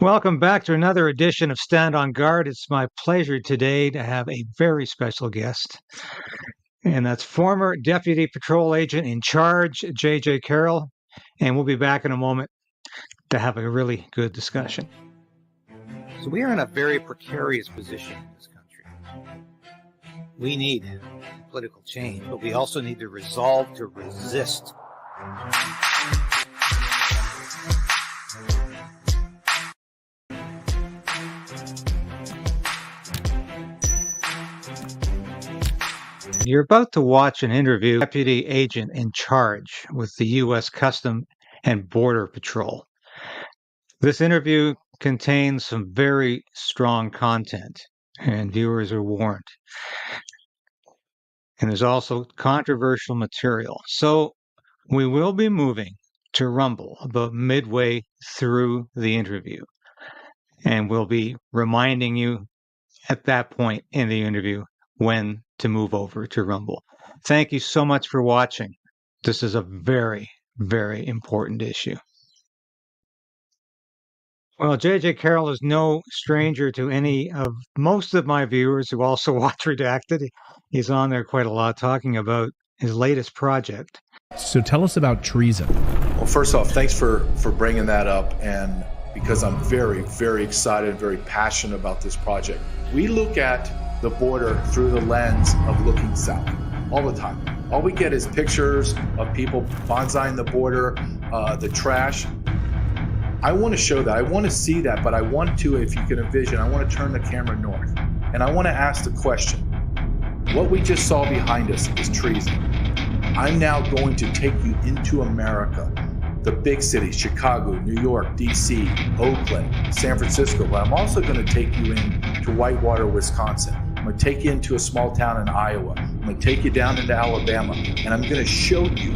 Welcome back to another edition of Stand on Guard. It's my pleasure today to have a very special guest, and that's former Deputy Patrol Agent in Charge, J.J. Carrell, and we'll be back in a moment to have a really good discussion. So we are in a very precarious position in this country. We need political change, but we also need the resolve to resist. You're about to watch an interview with Deputy Agent in Charge with the U.S. Custom and Border Patrol. This interview contains some very strong content, and viewers are warned. And there's also controversial material. So we will be moving to Rumble about midway through the interview. And we'll be reminding you at that point in the interview when to move over to Rumble. Thank you so much for watching. This is a very, very important issue. Well, J.J. Carrell is no stranger to most of my viewers who also watch Redacted. He's on there quite a lot talking about his latest project. So tell us about Treason. Well, first off, thanks for bringing that up, and because I'm very, very excited and very passionate about this project. We look at the border through the lens of looking south all the time. All we get is pictures of people bonsaiing the border, the trash. I want to show that. I want to see that, but I want to, if you can envision, I want to turn the camera north. And I want to ask the question, what we just saw behind us is treason. I'm now going to take you into America, the big cities, Chicago, New York, DC, Oakland, San Francisco, but I'm also going to take you into Whitewater, Wisconsin. I'm going to take you into a small town in Iowa. I'm going to take you down into Alabama, and I'm going to show you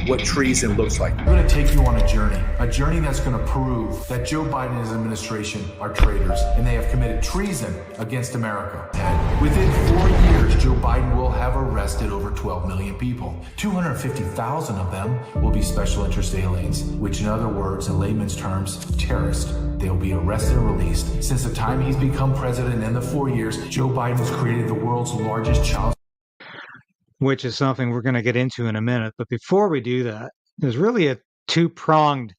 what treason looks like. I'm going to take you on a journey that's going to prove that Joe Biden and his administration are traitors, and they have committed treason against America. And within 4 years, Joe Biden will have arrested over 12 million people. 250,000 of them will be special interest aliens, which in other words, in layman's terms, terrorists. They will be arrested and released. Since the time he's become president in the 4 years, Joe Biden has created the world's largest child, which is something we're going to get into in a minute. But before we do that, there's really a two-pronged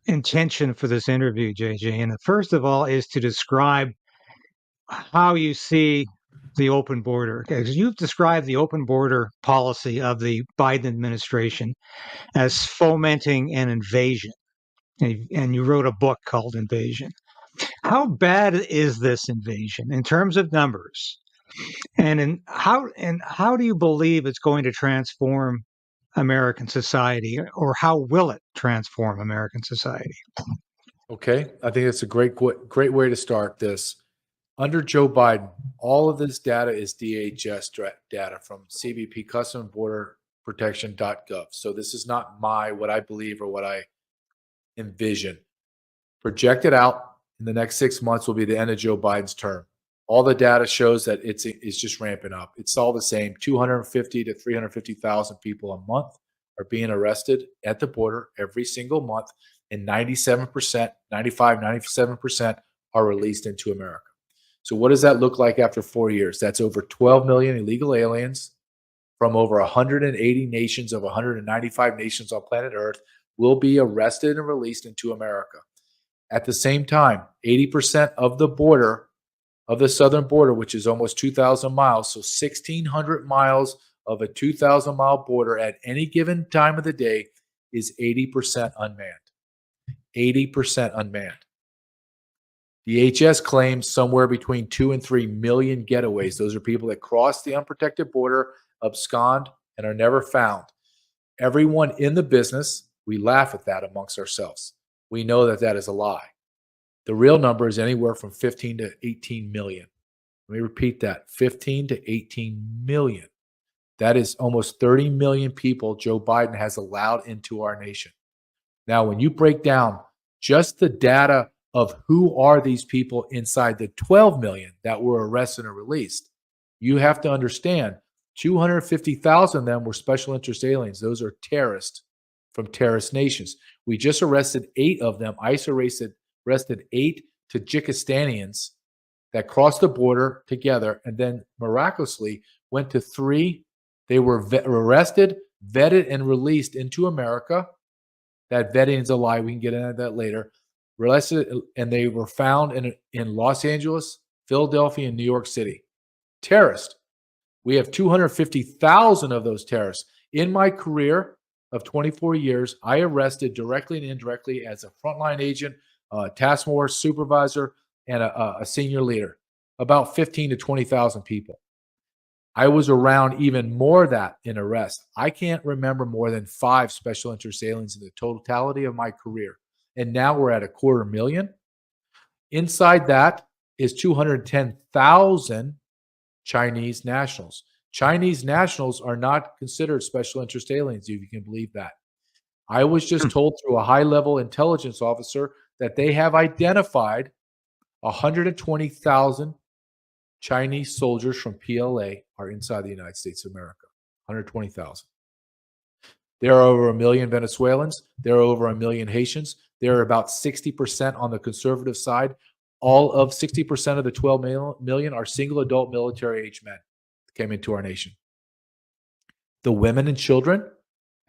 intention for this interview, JJ. And the first of all is to describe how you see the open border. Because you've described the open border policy of the Biden administration as fomenting an invasion. And you wrote a book called Invasion. How bad is this invasion in terms of numbers? And how do you believe it's going to transform American society, or how will it transform American society? Okay, I think it's a great way to start this. Under Joe Biden, all of this data is DHS data from CBP, Custom and Border Protection.gov. So this is not what I believe or what I envision. Projected out in the next 6 months will be the end of Joe Biden's term. All the data shows that it's just ramping up. It's all the same. 250 to 350,000 people a month are being arrested at the border every single month, and 97%, 95, 97% are released into America. So what does that look like after 4 years? That's over 12 million illegal aliens from over 180 nations of 195 nations on planet Earth will be arrested and released into America. At the same time, 80% of the border, of the southern border, which is almost 2,000 miles, so 1,600 miles of a 2,000-mile border at any given time of the day is 80% unmanned. 80% unmanned. DHS claims somewhere between 2 and 3 million getaways. Those are people that cross the unprotected border, abscond, and are never found. Everyone in the business, we laugh at that amongst ourselves. We know that that is a lie. The real number is anywhere from 15 to 18 million. Let me repeat that, 15 to 18 million. That is almost 30 million people Joe Biden has allowed into our nation. Now, when you break down just the data of who are these people inside the 12 million that were arrested and released, you have to understand 250,000 of them were special interest aliens. Those are terrorists from terrorist nations. We just arrested 8 of them. ICE arrested 8 Tajikistanians that crossed the border together and then miraculously went to 3. They were arrested, vetted, and released into America. That vetting is a lie. We can get into that later. Arrested, and they were found in Los Angeles, Philadelphia, and New York City. Terrorists. We have 250,000 of those terrorists. In my career of 24 years, I arrested directly and indirectly as a frontline agent, task force supervisor, and a senior leader, about 15 to 20,000 people. I was around even more of that in arrest. I can't remember more than 5 special interest aliens in the totality of my career. And now we're at 250,000. Inside that is 210,000 Chinese nationals. Chinese nationals are not considered special interest aliens, if you can believe that. I was just told through a high-level intelligence officer that they have identified 120,000 Chinese soldiers from PLA are inside the United States of America. 120,000. There are over 1 million Venezuelans. There are over 1 million Haitians. There are about 60% on the conservative side. All of 60% of the 12 million are single adult military-age men that came into our nation. The women and children,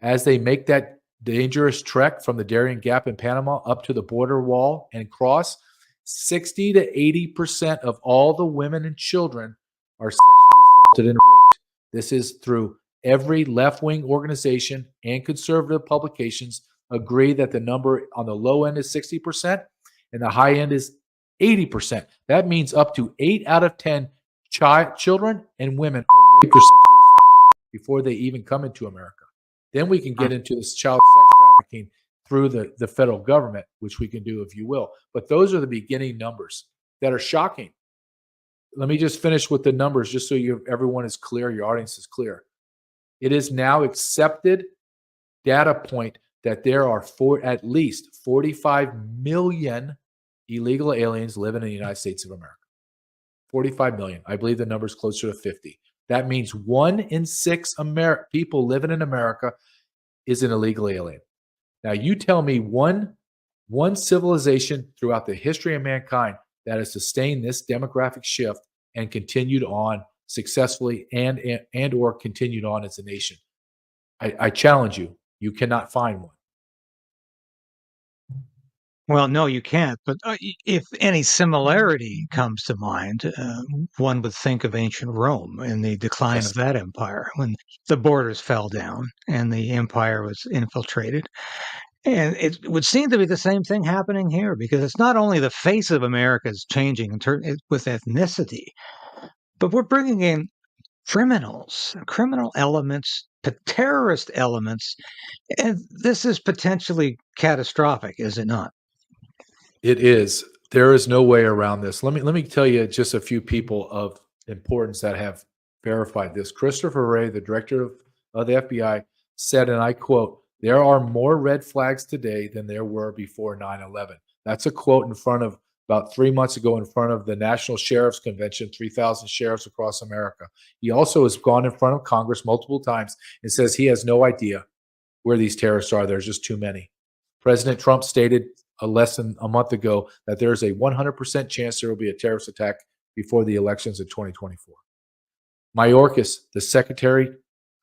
as they make that dangerous trek from the Darien Gap in Panama up to the border wall and cross, 60 to 80% of all the women and children are sexually assaulted and raped. This is through every left-wing organization and conservative publications agree that the number on the low end is 60% and the high end is 80%. That means up to 8 out of 10 children and women are raped or sexually assaulted before they even come into America. Then we can get into this child sex trafficking through the federal government, which we can do if you will. But those are the beginning numbers that are shocking. Let me just finish with the numbers just so everyone is clear, your audience is clear. It is now accepted data point that there are at least 45 million illegal aliens living in the United States of America. 45 million. I believe the number is closer to 50. That means 1 in 6 people living in America is an illegal alien. Now, you tell me one civilization throughout the history of mankind that has sustained this demographic shift and continued on successfully and or continued on as a nation. I challenge you. You cannot find one. Well, no, you can't. But if any similarity comes to mind, one would think of ancient Rome and the decline of that empire when the borders fell down and the empire was infiltrated. And it would seem to be the same thing happening here, because it's not only the face of America is changing with ethnicity, but we're bringing in criminal elements, terrorist elements, and this is potentially catastrophic, is it not? It is. There is no way around this. Let me tell you just a few people of importance that have verified this. Christopher Wray, the director of the FBI, said, and I quote, "There are more red flags today than there were before 9/11." That's a quote in front of about 3 months ago in front of the National Sheriff's Convention, 3,000 sheriffs across America. He also has gone in front of Congress multiple times and says he has no idea where these terrorists are. There's just too many. President Trump stated less than a month ago that there's a 100% chance there will be a terrorist attack before the elections in 2024. Mayorkas, the secretary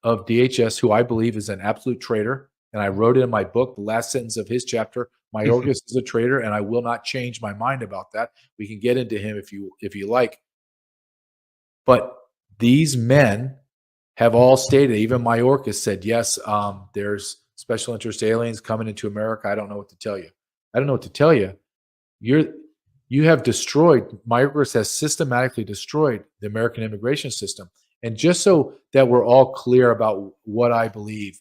of DHS, who I believe is an absolute traitor, and I wrote it in my book, the last sentence of his chapter, Mayorkas is a traitor, and I will not change my mind about that. We can get into him if you like. But these men have all stated, even Mayorkas said, yes, there's special interest aliens coming into America. I don't know what to tell you. I don't know what to tell you. You have destroyed, Mayorkas has systematically destroyed the American immigration system. And just so that we're all clear about what I believe,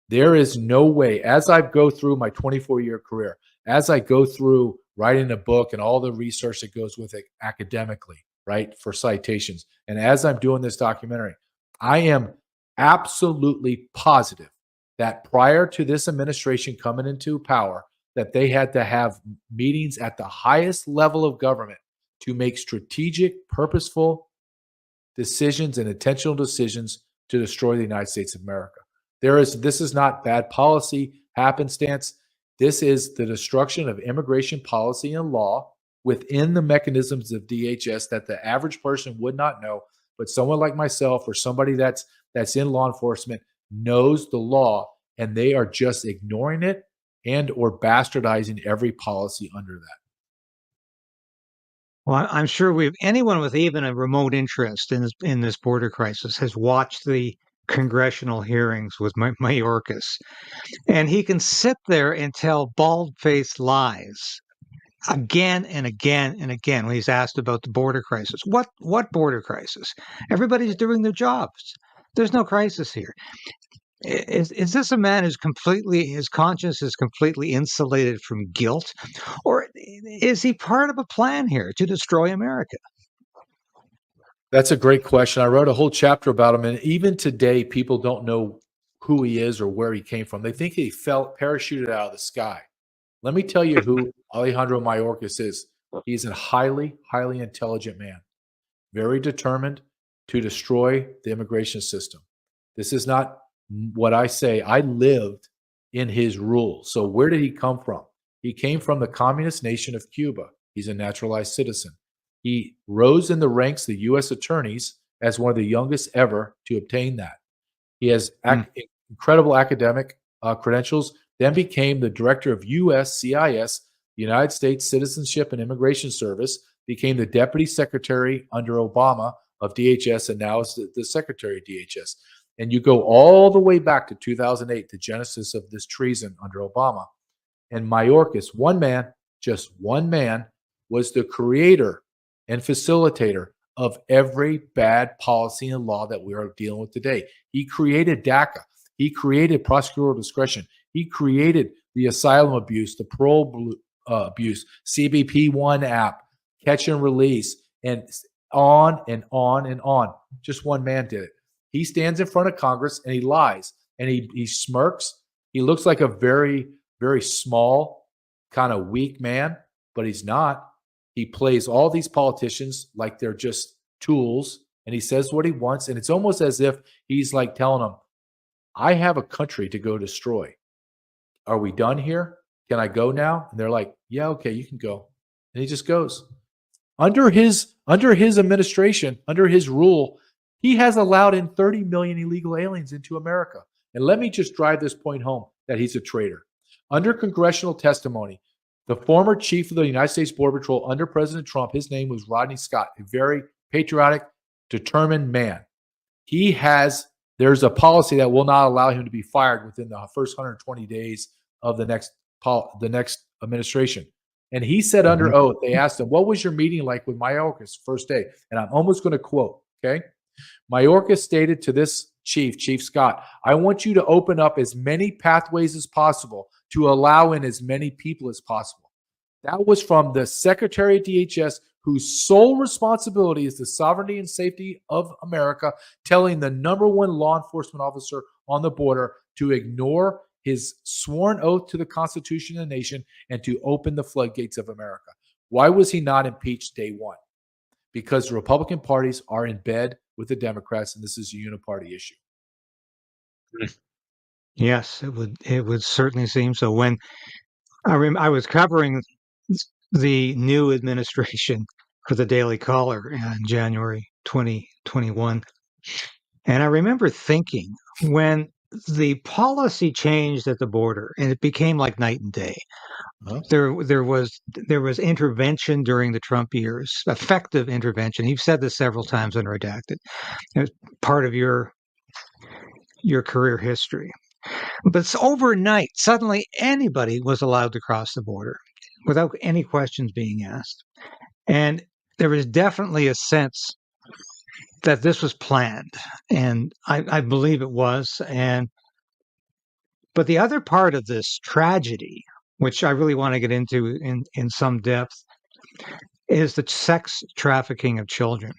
there is no way, as I go through my 24-year career, as I go through writing a book and all the research that goes with it academically, right, for citations, and as I'm doing this documentary, I am absolutely positive that prior to this administration coming into power, that they had to have meetings at the highest level of government to make strategic, purposeful decisions and intentional decisions to destroy the United States of America. This is not bad policy, happenstance. This is the destruction of immigration policy and law within the mechanisms of DHS that the average person would not know, but someone like myself or somebody that's in law enforcement knows the law, and they are just ignoring it and or bastardizing every policy under that. Well, I'm sure anyone with even a remote interest in this border crisis has watched the congressional hearings with Mayorkas, and he can sit there and tell bald-faced lies again and again and again when he's asked about the border crisis. What border crisis? Everybody's doing their jobs. There's no crisis here. Is this a man who's his conscience is completely insulated from guilt, or is he part of a plan here to destroy America? That's a great question. I wrote a whole chapter about him, and even today, people don't know who he is or where he came from. They think he parachuted out of the sky. Let me tell you who Alejandro Mayorkas is. He's a highly, highly intelligent man, very determined to destroy the immigration system. This is not what I say. I lived in his rule. So where did he come from? He came from the communist nation of Cuba. He's a naturalized citizen. He rose in the ranks of the U.S. attorneys as one of the youngest ever to obtain that. He has incredible academic credentials, then became the director of USCIS, United States Citizenship and Immigration Service, became the deputy secretary under Obama of DHS, and now is the secretary of DHS. And you go all the way back to 2008, the genesis of this treason under Obama. And Mayorkas, one man, just one man, was the creator and facilitator of every bad policy and law that we are dealing with today. He created DACA. He created prosecutorial discretion. He created the asylum abuse, the parole abuse, CBP1 app, catch and release, and on and on and on. Just one man did it. He stands in front of Congress and he lies and he smirks. He looks like a very, very small, kind of weak man, but he's not. He plays all these politicians like they're just tools, and he says what he wants. And it's almost as if he's like telling them, I have a country to go destroy. Are we done here? Can I go now? And they're like, yeah, okay, you can go. And he just goes. Under his administration, under his rule, he has allowed in 30 million illegal aliens into America. And let me just drive this point home that he's a traitor. Under congressional testimony, the former chief of the United States Border Patrol under President Trump, his name was Rodney Scott, a very patriotic, determined man. There's a policy that will not allow him to be fired within the first 120 days of the next administration. And he said under oath, they asked him, what was your meeting like with Mayorkas first day? And I'm almost going to quote, okay? Mayorkas stated to this Chief Scott, I want you to open up as many pathways as possible to allow in as many people as possible. That was from the Secretary of DHS, whose sole responsibility is the sovereignty and safety of America, telling the number one law enforcement officer on the border to ignore his sworn oath to the Constitution of the nation and to open the floodgates of America. Why was he not impeached day one? Because the Republican parties are in bed with the Democrats, and this is a uniparty issue. Yes, it would certainly seem so. When I was covering the new administration for the Daily Caller in January 2021, and I remember thinking when the policy changed at the border and it became like night and day. There was intervention during the Trump years, effective intervention. You've said this several times on Redacted. It's part of your career history. But it's overnight, suddenly anybody was allowed to cross the border without any questions being asked. And there was definitely a sense that this was planned, and I believe it was. But the other part of this tragedy, which I really want to get into in some depth, is the sex trafficking of children.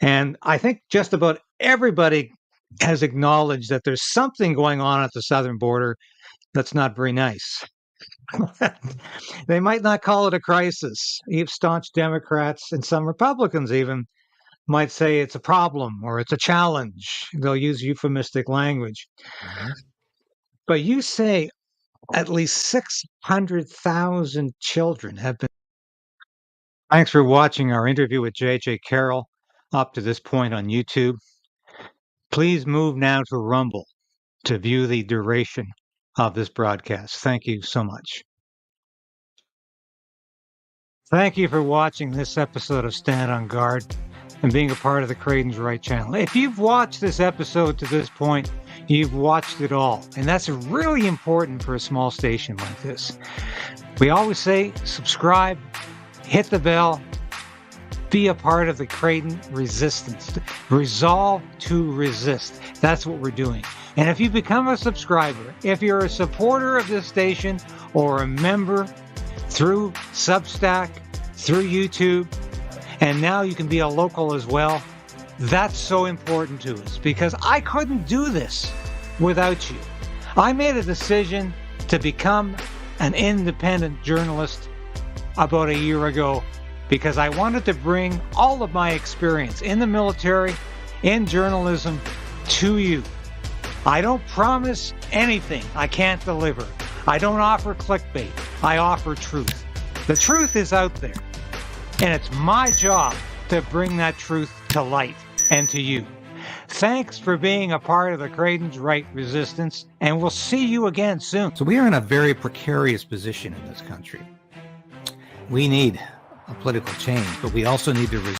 And I think just about everybody has acknowledged that there's something going on at the southern border that's not very nice. They might not call it a crisis. Staunch Democrats and some Republicans even might say it's a problem or it's a challenge. They'll use euphemistic language. But you say at least 600,000 children have been. Thanks for watching our interview with J.J. Carrell up to this point on YouTube. Please move now to Rumble to view the duration of this broadcast. Thank you so much. Thank you for watching this episode of Stand on Guard and being a part of the Krayden'S Right channel. If you've watched this episode to this point, you've watched it all. And that's really important for a small station like this. We always say subscribe, hit the bell, be a part of the Krayden resistance. Resolve to resist. That's what we're doing. And if you become a subscriber, if you're a supporter of this station or a member through Substack, through YouTube, and now you can be a local as well, that's so important to us because I couldn't do this without you. I made a decision to become an independent journalist about a year ago because I wanted to bring all of my experience in the military, in journalism, to you. I don't promise anything I can't deliver. I don't offer clickbait. I offer truth. The truth is out there, and it's my job to bring that truth to light and to you. Thanks for being a part of the Krayden'S Right resistance, and we'll see you again soon. So we are in a very precarious position in this country. We need a political change, but we also need to